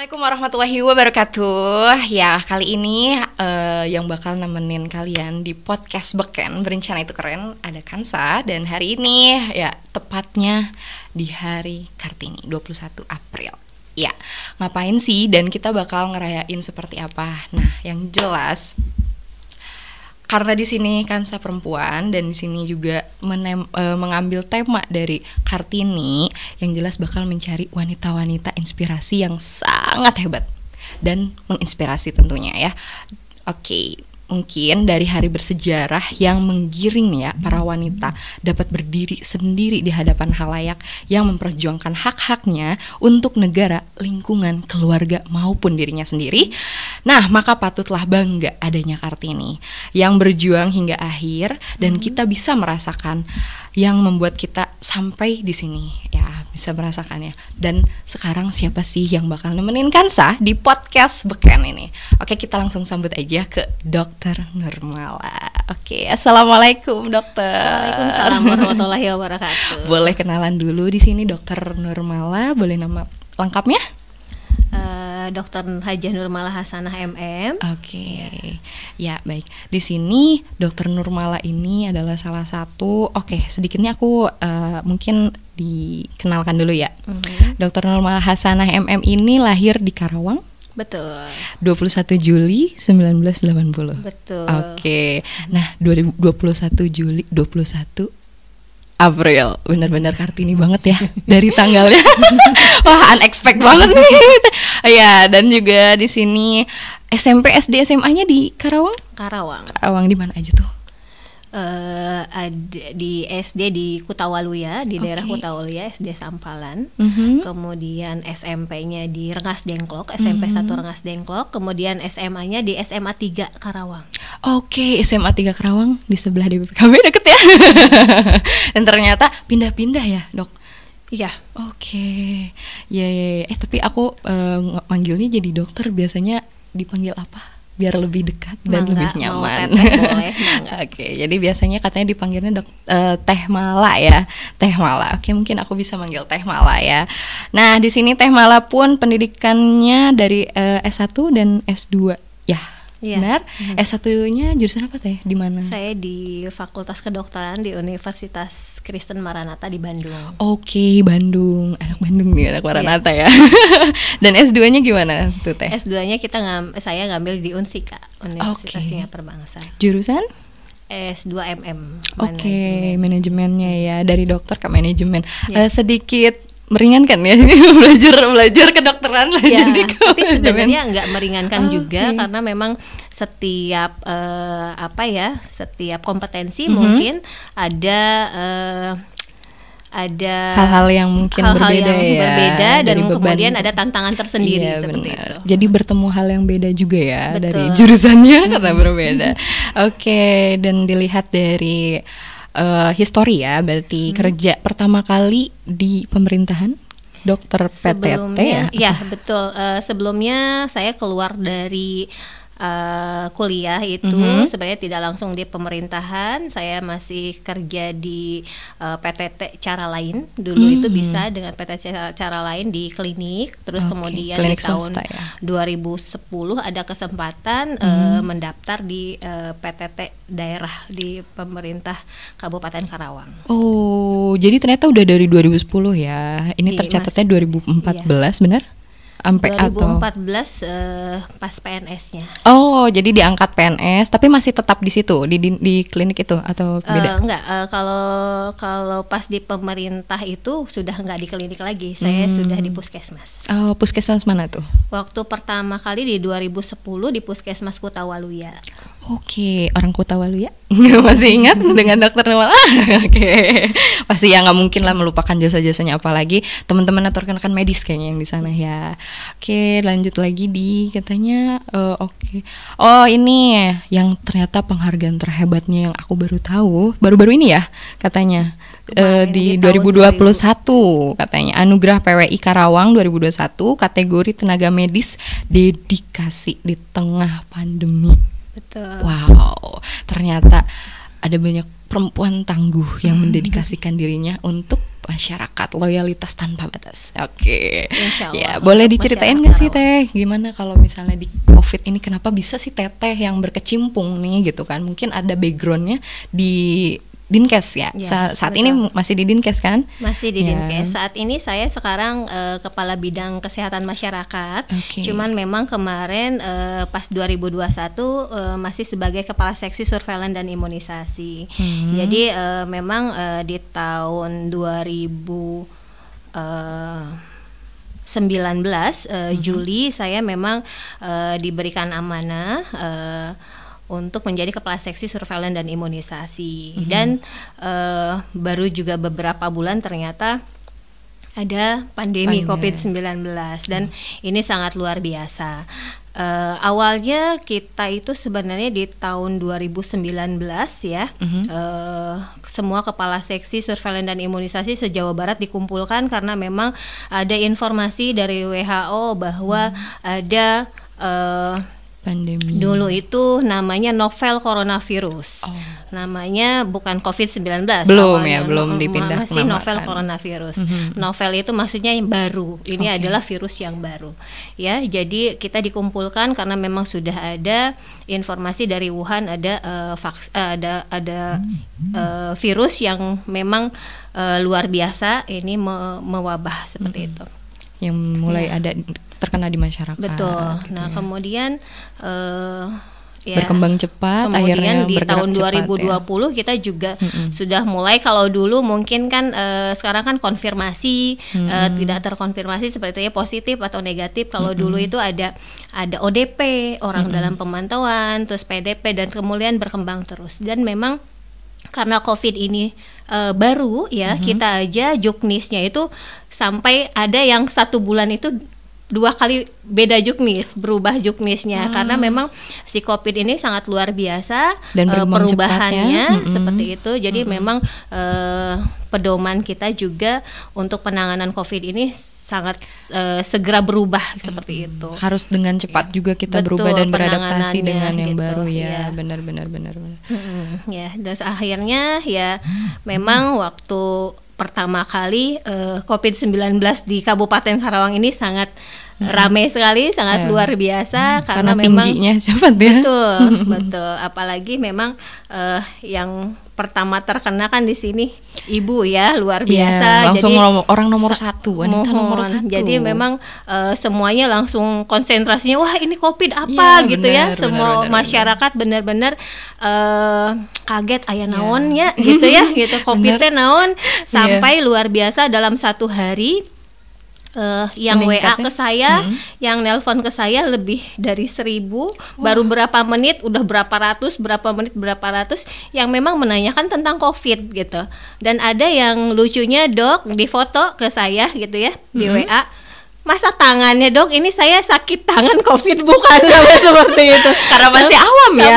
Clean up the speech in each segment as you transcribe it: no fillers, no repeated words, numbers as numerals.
Assalamualaikum warahmatullahi wabarakatuh. Ya, kali ini yang bakal nemenin kalian di podcast Beken Berencana Itu Keren ada Kansa. Dan hari ini ya tepatnya di hari Kartini 21 April. Ya, ngapain sih dan kita bakal ngerayain seperti apa? Nah, yang jelas karena di sini Kansa perempuan dan di sini juga mengambil tema dari Kartini, yang jelas bakal mencari wanita-wanita inspirasi yang sangat hebat dan menginspirasi tentunya ya. Oke, mungkin dari hari bersejarah yang menggiring ya para wanita dapat berdiri sendiri di hadapan khalayak yang memperjuangkan hak-haknya untuk negara, lingkungan, keluarga maupun dirinya sendiri. Nah, maka patutlah bangga adanya Kartini yang berjuang hingga akhir dan kita bisa merasakan yang membuat kita sampai di sini ya, bisa merasakannya. Dan sekarang siapa sih yang bakal nemenin Kansa di podcast Beken ini? Oke, kita langsung sambut aja ke Dokter Nurmala. Oke, assalamualaikum dokter. Waalaikumsalam warahmatullahi wabarakatuh. Boleh kenalan dulu di sini Dokter Nurmala, boleh nama lengkapnya? Dokter Hajah Nurmala Hasanah MM. Oke. Ya, baik. Di sini Dokter Nurmala ini adalah salah satu. Oke, sedikitnya aku mungkin dikenalkan dulu ya. Dokter Nurmala Hasanah MM ini lahir di Karawang. Betul. 21 Juli 1980. Betul. Oke. Nah, 21 Juli 21 April, benar-benar Kartini banget ya dari tanggalnya. Wah, unexpected banget nih. Ya, dan juga di sini SMP, SD, SMA-nya di Karawang. Karawang di mana aja tuh? Ada di SD di Kutawaluya, di daerah Kutawaluya, SD Sampalan. Kemudian SMP-nya di Rengas Dengklok, SMP 1 Rengas Dengklok. Kemudian SMA-nya di SMA 3 Karawang. Oke, SMA 3 Karawang di sebelah DPPKB deket ya. Dan ternyata pindah-pindah ya, Dok? Iya. Oke. Ya. Tapi aku manggilnya jadi dokter biasanya dipanggil apa? Biar lebih dekat dan lebih nyaman. Boleh, Oke, jadi biasanya katanya dipanggilnya Teh Mala ya. Teh Mala. Oke, mungkin aku bisa manggil Teh Mala ya. Nah, di sini Teh Mala pun pendidikannya dari S1 dan S2. Ya. Iya. Benar? S1-nya jurusan apa Teh? Di mana? Saya di Fakultas Kedokteran di Universitas Kristen Maranatha di Bandung. Oke, Bandung. Anak Bandung nih, anak Maranatha ya. Dan S2-nya gimana tuh Teh? S2-nya saya ngambil di Unsika, Universitas Singapura Bangsa. Jurusan? S2 MM. Oke, manajemennya ya, dari dokter ke manajemen. Ya. Sedikit meringankan ya belajar kedokteran lah ya, jadi tapi sebenarnya nggak meringankan juga karena memang setiap setiap kompetensi mungkin ada hal-hal yang mungkin berbeda dan kemudian ada tantangan tersendiri seperti benar. itu. Jadi bertemu hal yang beda juga ya. Betul. Dari jurusannya karena berbeda. Oke, dan dilihat dari histori ya, berarti kerja pertama kali di pemerintahan dokter PTT ya? Iya, betul. Sebelumnya saya keluar dari kuliah itu sebenarnya tidak langsung di pemerintahan, saya masih kerja di PTT cara lain dulu. Itu bisa dengan PTT cara lain di klinik, terus kemudian klinik di tahun swasta, ya? 2010 ada kesempatan mendaftar di PTT daerah di pemerintah Kabupaten Karawang. Oh, jadi ternyata udah dari 2010 ya. Ini tercatatnya 2014, benar? Sampai 2014 pas PNS-nya. Oh, jadi diangkat PNS, tapi masih tetap di situ di klinik itu atau beda? Enggak, kalau pas di pemerintah itu sudah enggak di klinik lagi, saya sudah di puskesmas. Oh, puskesmas mana tuh? Waktu pertama kali di 2010 di Puskesmas Kutawaluya. Oke, orang Kutawaluya masih ingat dengan dokter Nurmala? Oke, pasti ya nggak mungkin lah melupakan jasa-jasanya, apalagi teman-teman atau rekan-rekan medis kayaknya yang di sana ya. Oke, lanjut lagi di katanya oh ini yang ternyata penghargaan terhebatnya yang aku baru tahu baru-baru ini ya katanya. Di 2021 katanya Anugerah PWI Karawang 2021 kategori tenaga medis dedikasi di tengah pandemi. Betul. Wow, ternyata ada banyak perempuan tangguh yang mendedikasikan dirinya untuk masyarakat, loyalitas tanpa batas. Oke. Insya Allah. Ya, boleh diceritain nggak sih Karawang. Teh, gimana kalau misalnya di COVID ini kenapa bisa sih Teteh yang berkecimpung nih gitu kan? Mungkin ada backgroundnya di Dinkes ya. Ya, Saat betul. ini masih di Dinkes kan? Masih di Ya. Dinkes. Saat ini saya sekarang Kepala Bidang Kesehatan Masyarakat. Oke. Cuman memang kemarin pas 2021 masih sebagai Kepala Seksi Surveillance dan Imunisasi. Jadi memang di tahun 2019 Juli saya memang diberikan amanah untuk menjadi Kepala Seksi Surveillance dan Imunisasi. Dan baru juga beberapa bulan ternyata ada pandemi COVID-19 dan ini sangat luar biasa. Awalnya kita itu sebenarnya di tahun 2019 ya, semua Kepala Seksi Surveillance dan Imunisasi se-Jawa Barat dikumpulkan karena memang ada informasi dari WHO bahwa ada Pandemi. dulu itu namanya novel coronavirus. Namanya bukan COVID-19. Belum awalnya. ya, belum dipindah Masih namakan. novel coronavirus. Novel itu maksudnya yang baru. Ini adalah virus yang baru. Ya, jadi kita dikumpulkan karena memang sudah ada informasi dari Wuhan ada virus yang memang luar biasa ini mewabah seperti itu. Yang mulai ada terkena di masyarakat. Betul. gitu Nah, ya. kemudian ya, berkembang cepat, akhirnya kemudian di bergerak tahun cepat, 2020 kita juga sudah mulai. Kalau dulu mungkin kan sekarang kan konfirmasi, tidak terkonfirmasi seperti positif atau negatif. Kalau dulu itu ada ODP, orang dalam pemantauan, terus PDP, dan kemudian berkembang terus. Dan memang karena COVID ini baru ya, kita aja juknisnya itu sampai ada yang 1 bulan itu 2 kali beda juknis, berubah juknisnya karena memang si COVID ini sangat luar biasa dan perubahannya seperti itu. Jadi memang pedoman kita juga untuk penanganan COVID ini sangat segera berubah seperti itu. Harus dengan cepat juga kita Betul, berubah dan beradaptasi penanganannya dengan yang gitu, baru ya. ya. Benar. Ya, terus akhirnya ya memang waktu pertama kali COVID-19 di Kabupaten Karawang ini sangat ramai sekali, sangat luar biasa karena memang tingginya cepat ya. Betul. Apalagi memang yang pertama terkena kan di sini ibu ya, luar biasa. Langsung jadi orang nomor 1, wanita nomor 1. Jadi memang semuanya langsung konsentrasinya, wah ini COVID apa Ya, gitu benar, ya. Semua benar. masyarakat benar-benar kaget aya naonnya gitu ya, gitu COVID-nya naon sampai luar biasa dalam 1 hari. Yang WA ke saya, yang nelpon ke saya lebih dari 1000. Baru berapa menit udah berapa ratus, yang memang menanyakan tentang COVID gitu. Dan ada yang lucunya, Dok, di foto ke saya gitu ya di WA. Masa tangannya, Dok, ini saya sakit tangan COVID bukan? Seperti itu. Karena masih awam ya,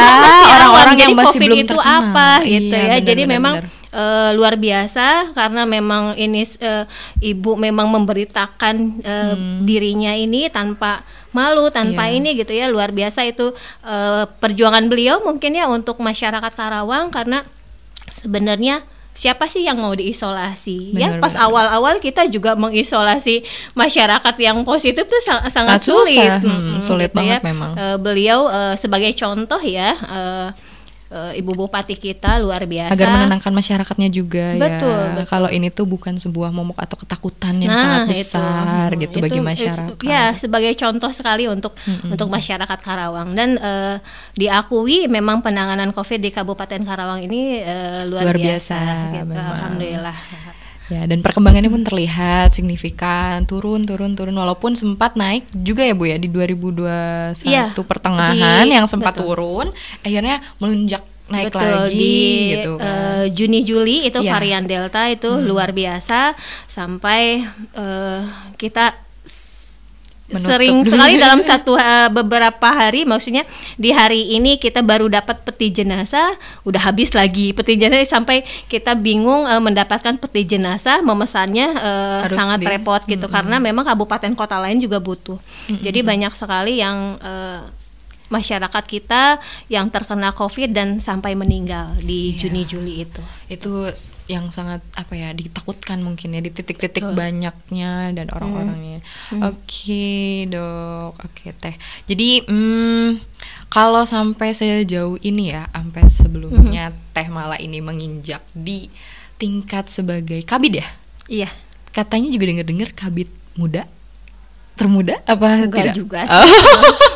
orang-orang yang masih COVID belum itu terkenal. apa gitu Iya, ya. Jadi benar, memang benar. luar biasa karena memang ini ibu memang memberitakan dirinya ini tanpa malu, tanpa ini gitu ya. Luar biasa itu perjuangan beliau mungkin ya untuk masyarakat Karawang, karena sebenarnya siapa sih yang mau diisolasi? Benar, ya pas benar. awal-awal kita juga mengisolasi masyarakat yang positif tuh sangat Susah. sulit. Sulit gitu banget ya. memang. Beliau sebagai contoh ya, Ibu Bupati kita luar biasa. Agar menenangkan masyarakatnya juga. Betul. Kalau ini tuh bukan sebuah momok atau ketakutan yang sangat besar gitu bagi masyarakat. Ya, sebagai contoh sekali untuk masyarakat Karawang. Dan diakui memang penanganan COVID di Kabupaten Karawang ini luar biasa gitu. memang. Alhamdulillah. Ya, dan perkembangannya pun terlihat signifikan, turun walaupun sempat naik juga ya Bu ya di 2021 pertengahan yang sempat turun, akhirnya melonjak naik lagi di gitu kan. Juni Juli itu varian Delta itu luar biasa sampai kita sering sekali dalam beberapa hari, maksudnya di hari ini kita baru dapat peti jenazah, udah habis lagi peti jenazah, sampai kita bingung mendapatkan peti jenazah, memesannya sangat repot gitu karena memang kabupaten kota lain juga butuh. Jadi banyak sekali yang masyarakat kita yang terkena COVID dan sampai meninggal di Juni Juli itu. Itu yang sangat apa ya, ditakutkan mungkin ya di titik-titik banyaknya dan orang-orangnya. Oke, Dok. Oke, Teh. Jadi kalau sampai sejauh ini ya, sampai sebelumnya Teh Mala ini menginjak di tingkat sebagai kabid ya? Iya. Katanya juga dengar-dengar kabid muda, termuda apa enggak tidak? juga sih.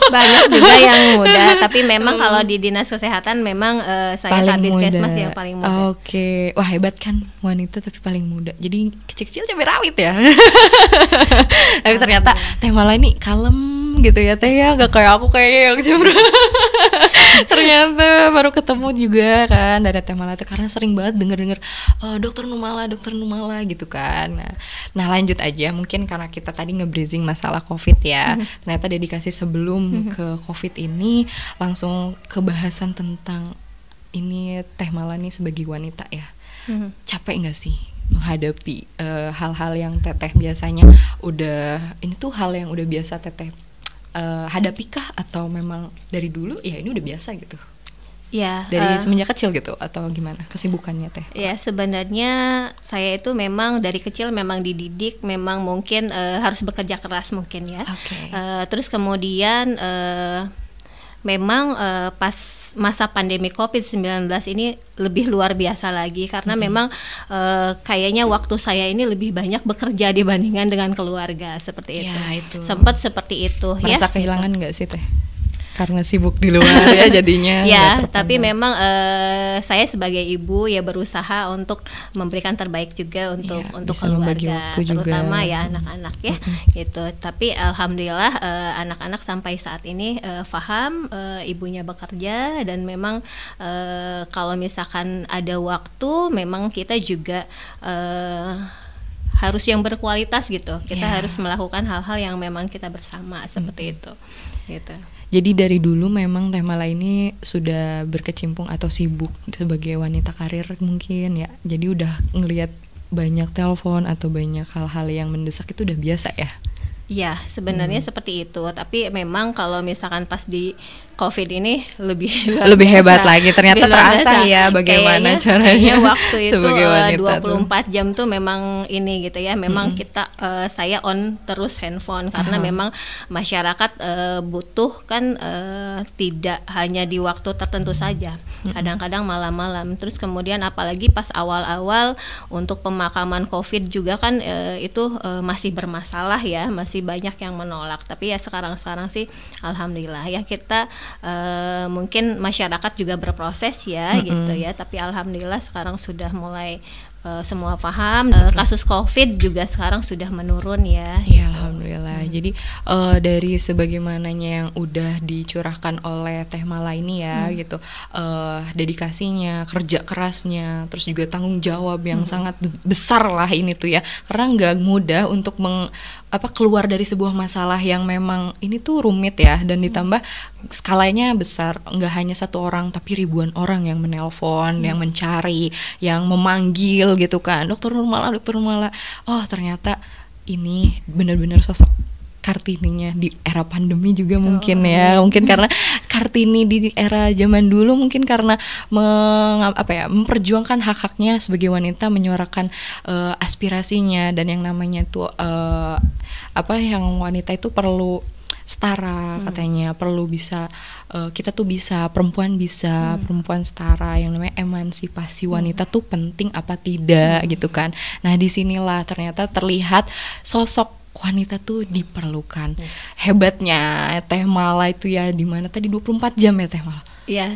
Banyak juga yang muda, tapi memang kalau di dinas kesehatan memang saya kabid Kesmas yang paling muda. Oke. Wah, hebat kan, wanita tapi paling muda. Jadi kecil-kecil cabai rawit ya. Tapi ternyata Teh Mala ini kalem gitu ya Teh ya, gak kayak aku kayaknya yang cemburu. Ternyata baru ketemu juga kan dari Teh Mala itu, karena sering banget denger dokter Numala gitu kan. Nah lanjut aja, mungkin karena kita tadi nge-breezing masalah COVID ya. Ternyata dedikasi sebelum ke COVID ini langsung ke bahasan tentang ini Teh Mala nih sebagai wanita ya. Capek gak sih menghadapi hal-hal yang Teteh biasanya udah, ini tuh hal yang udah biasa Teteh hadapikah, atau memang dari dulu ya ini udah biasa gitu? Ya, dari semenjak kecil gitu atau gimana kesibukannya Teh? Ya sebenarnya saya itu memang dari kecil memang dididik, memang mungkin harus bekerja keras mungkin ya. Terus kemudian memang pas masa pandemi COVID-19 ini lebih luar biasa lagi, karena memang kayaknya waktu saya ini lebih banyak bekerja dibandingkan dengan keluarga, seperti itu. Sempat seperti itu. Merasa kehilangan nggak sih Teh? Karena sibuk di luar ya jadinya. Ya, tapi memang saya sebagai ibu ya berusaha untuk memberikan terbaik juga untuk keluarga, terutama ya anak-anak ya, gitu. Tapi alhamdulillah anak-anak sampai saat ini paham ibunya bekerja, dan memang kalau misalkan ada waktu, memang kita juga harus yang berkualitas gitu. Kita harus melakukan hal-hal yang memang kita bersama, seperti itu, gitu. Jadi dari dulu memang Teh Mala ini sudah berkecimpung atau sibuk sebagai wanita karir mungkin ya. Jadi udah ngelihat banyak telepon atau banyak hal-hal yang mendesak, itu udah biasa ya? Ya sebenarnya seperti itu. Tapi memang kalau misalkan pas di COVID ini lebih hebat lagi. Ternyata terasa ya bagaimana caranya waktu itu 24 jam tuh memang ini gitu ya. Memang kita saya on terus handphone, karena memang masyarakat butuh kan tidak hanya di waktu tertentu saja. Kadang-kadang malam-malam. Terus kemudian apalagi pas awal-awal untuk pemakaman COVID juga kan itu masih bermasalah ya, masih banyak yang menolak. Tapi ya sekarang sih alhamdulillah ya, kita mungkin masyarakat juga berproses ya gitu ya, tapi alhamdulillah sekarang sudah mulai semua paham. Kasus COVID juga sekarang sudah menurun ya. Ya alhamdulillah. Jadi dari sebagaimananya yang udah dicurahkan oleh Teh Mala ini ya gitu, dedikasinya, kerja kerasnya, terus juga tanggung jawab yang sangat besar lah ini tuh ya, karena nggak mudah untuk keluar dari sebuah masalah yang memang ini tuh rumit ya, dan ditambah skalanya besar, nggak hanya satu orang tapi ribuan orang yang menelpon, yang mencari, yang memanggil gitu kan, dokter Numala. Oh ternyata ini benar-benar sosok Kartininya di era pandemi juga mungkin ya, mungkin karena Kartini di era zaman dulu mungkin karena memperjuangkan hak-haknya sebagai wanita, menyuarakan aspirasinya, dan yang namanya tuh yang wanita itu perlu setara katanya, perlu bisa kita tuh bisa, perempuan bisa, perempuan setara, yang namanya emansipasi wanita tuh penting apa tidak gitu kan. Nah disinilah ternyata terlihat sosok wanita tuh diperlukan. Hebatnya Teh Mala itu ya, di mana tadi 24 jam ya Teh Mala? Ya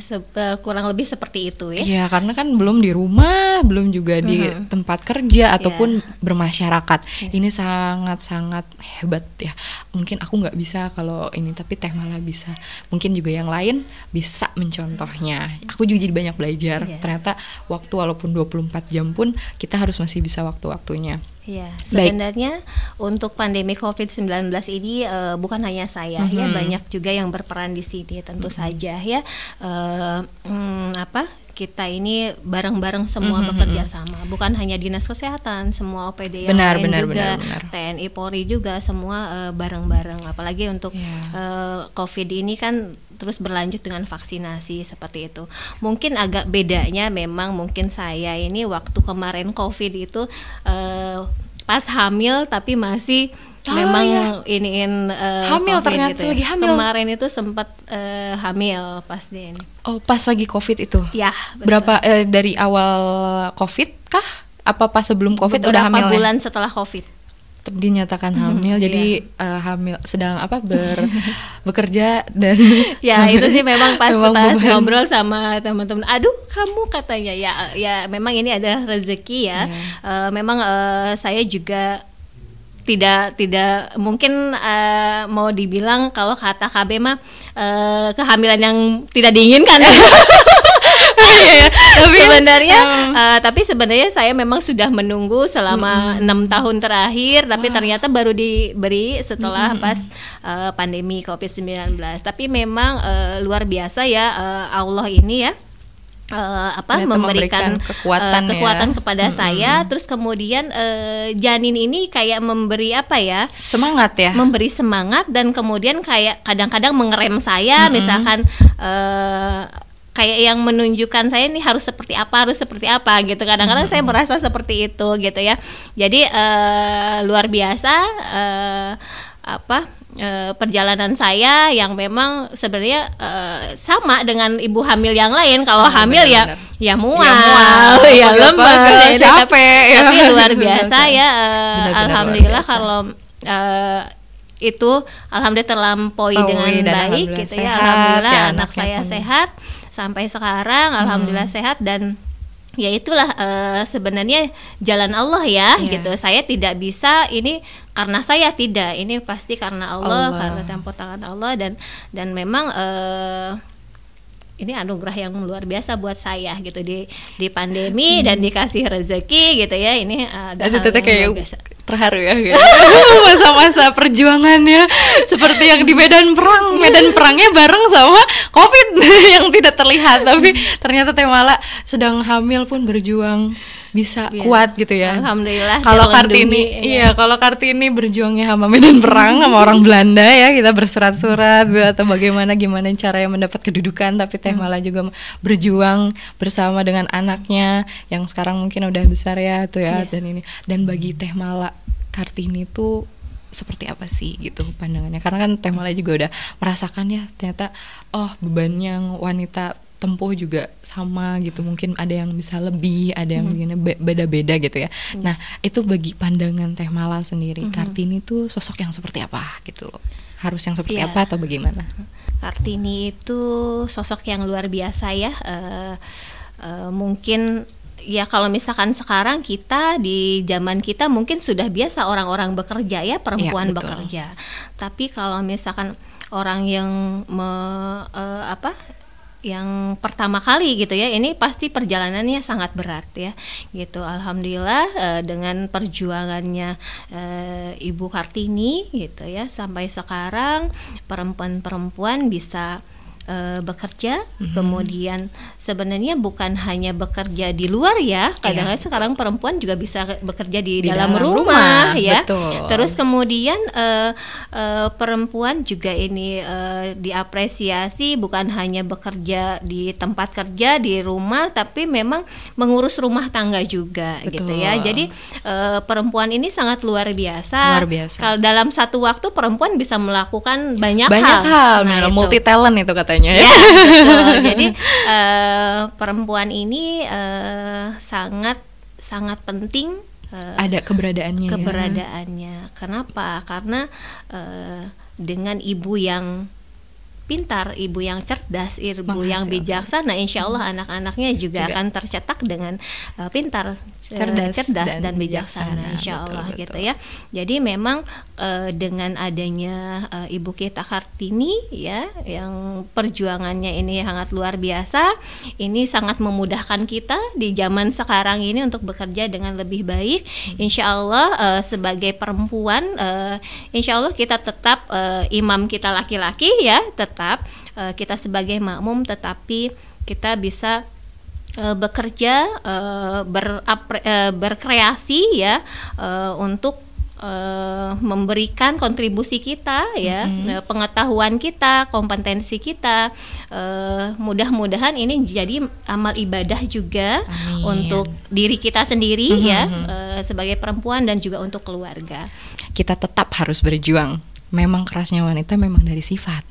kurang lebih seperti itu ya. Iya, karena kan belum di rumah, belum juga di tempat kerja ataupun bermasyarakat. Ini sangat-sangat hebat ya. Mungkin aku nggak bisa kalau ini, tapi Teh Mala bisa. Mungkin juga yang lain bisa mencontohnya. Aku juga jadi banyak belajar. Ternyata waktu walaupun 24 jam pun kita harus masih bisa waktu-waktunya. Ya, sebenarnya untuk pandemi COVID-19 ini bukan hanya saya ya, banyak juga yang berperan di sini tentu saja ya. kita ini bareng-bareng semua bekerja sama, bukan hanya dinas kesehatan, semua OPD yang lain juga, TNI Polri juga semua bareng-bareng. Apalagi untuk COVID ini kan terus berlanjut dengan vaksinasi seperti itu. Mungkin agak bedanya memang mungkin saya ini waktu kemarin COVID itu pas hamil tapi masih memang iniin hamil COVID ternyata gitu ya? Lagi hamil. Kemarin itu sempat hamil pas dia ini. Oh, pas lagi COVID itu? Ya. Berapa dari awal COVID kah? Apa pas sebelum COVID udah hamil? Beberapa bulan setelah COVID dinyatakan hamil. Jadi hamil sedang bekerja dan ya itu sih memang pas ngobrol sama teman-teman. Aduh, kamu katanya ya memang ini ada rezeki ya. Memang saya juga tidak mungkin mau dibilang kalau kata KB mah kehamilan yang tidak diinginkan. Tapi sebenarnya saya memang sudah menunggu selama 6 tahun terakhir, tapi ternyata baru diberi setelah pas pandemi COVID-19. Tapi memang luar biasa ya, Allah ini ya memberikan kekuatan kepada saya. Terus kemudian janin ini kayak memberi semangat ya, memberi semangat, dan kemudian kayak kadang-kadang mengerem saya, misalkan kayak yang menunjukkan saya ini harus seperti apa gitu. Kadang-kadang saya merasa seperti itu gitu ya. Jadi luar biasa perjalanan saya yang memang sebenarnya sama dengan ibu hamil yang lain. Kalau hamil ya mual, ya lemes, capek, tapi luar biasa ya. Alhamdulillah kalau itu alhamdulillah terlampaui dengan baik gitu ya. Alhamdulillah anak saya sehat sampai sekarang, alhamdulillah sehat. Dan ya itulah sebenarnya jalan Allah ya gitu. Saya tidak bisa ini karena saya tidak, ini pasti karena Allah. Karena campur tangan Allah, dan memang ini anugerah yang luar biasa buat saya gitu di pandemi dan dikasih rezeki gitu ya. Ini itu kayak terharu ya gitu. Masa-masa perjuangannya seperti yang di medan perangnya bareng sama COVID yang tidak terlihat, tapi ternyata Teh Mala sedang hamil pun berjuang bisa kuat gitu ya. Alhamdulillah. Kalau Kartini berjuangnya sama medan perang sama orang Belanda ya, kita bersurat-surat atau gimana caranya mendapat kedudukan, tapi Teh Mala juga berjuang bersama dengan anaknya yang sekarang mungkin udah besar ya tuh ya. Dan bagi Teh Mala, Kartini tuh seperti apa sih gitu pandangannya? Karena kan Teh Mala juga udah merasakan ya, ternyata beban yang wanita tempuh juga sama gitu, mungkin ada yang bisa lebih, ada yang beda-beda gitu ya. Nah, itu bagi pandangan Teh Mala sendiri, Kartini tuh sosok yang seperti apa gitu? Harus yang seperti apa atau bagaimana? Kartini itu sosok yang luar biasa ya. Mungkin ya kalau misalkan sekarang kita di zaman kita mungkin sudah biasa orang-orang bekerja ya, perempuan bekerja. Tapi kalau misalkan orang yang yang pertama kali gitu ya, ini pasti perjalanannya sangat berat ya gitu. Alhamdulillah dengan perjuangannya Ibu Kartini gitu ya, sampai sekarang perempuan-perempuan bisa bekerja. Kemudian sebenarnya bukan hanya bekerja di luar ya, kadang-kadang sekarang perempuan juga bisa bekerja di dalam rumah ya. Betul. Terus kemudian perempuan juga ini diapresiasi, bukan hanya bekerja di tempat kerja di rumah, tapi memang mengurus rumah tangga juga. Betul. Gitu ya. Jadi perempuan ini sangat luar biasa. Kalau dalam satu waktu perempuan bisa melakukan banyak hal. Multi talent itu katanya. Ya, betul. Jadi perempuan ini sangat penting. Ada keberadaannya. Kenapa? Karena dengan ibu yang pintar, ibu yang cerdas, ibu yang bijaksana, insya Allah anak-anaknya juga akan tercetak dengan pintar, cerdas dan bijaksana, insya Allah. Betul. Gitu ya. Jadi memang dengan adanya Ibu kita Kartini ya, yang perjuangannya ini sangat luar biasa, ini sangat memudahkan kita di zaman sekarang ini untuk bekerja dengan lebih baik. Insya Allah sebagai perempuan, insya Allah kita tetap imam kita laki-laki ya, tetap kita sebagai makmum, tetapi kita bisa bekerja, berkreasi ya, untuk memberikan kontribusi kita ya, pengetahuan kita, kompetensi kita. Mudah-mudahan ini jadi amal ibadah juga. Amin. Untuk diri kita sendiri ya, sebagai perempuan dan juga untuk keluarga. Kita tetap harus berjuang. Memang kerasnya wanita memang dari sifat,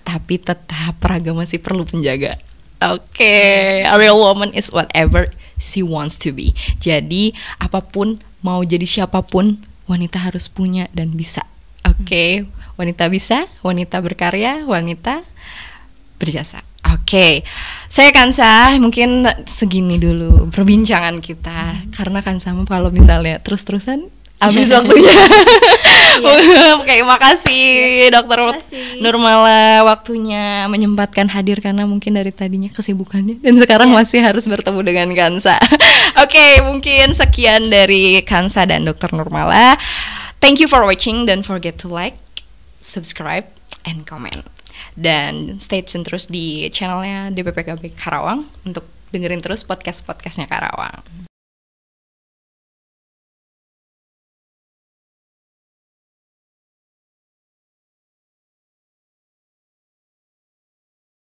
tapi tetap raga masih perlu penjaga. Oke, a real woman is whatever she wants to be. Jadi apapun, mau jadi siapapun, wanita harus punya dan bisa. Oke, wanita bisa, wanita berkarya, wanita berjasa. Oke, saya Kansa, mungkin segini dulu perbincangan kita. Karena Kansa kalau misalnya terus-terusan habis waktunya. Oke, makasih Dokter Nurmala waktunya menyempatkan hadir karena mungkin dari tadinya kesibukannya dan sekarang masih harus bertemu dengan Kansa. Oke, mungkin sekian dari Kansa dan Dokter Nurmala. Thank you for watching. Don't forget to like, subscribe, and comment. Dan stay tune terus di channelnya DPPKB Karawang untuk dengerin terus podcast-podcastnya Karawang.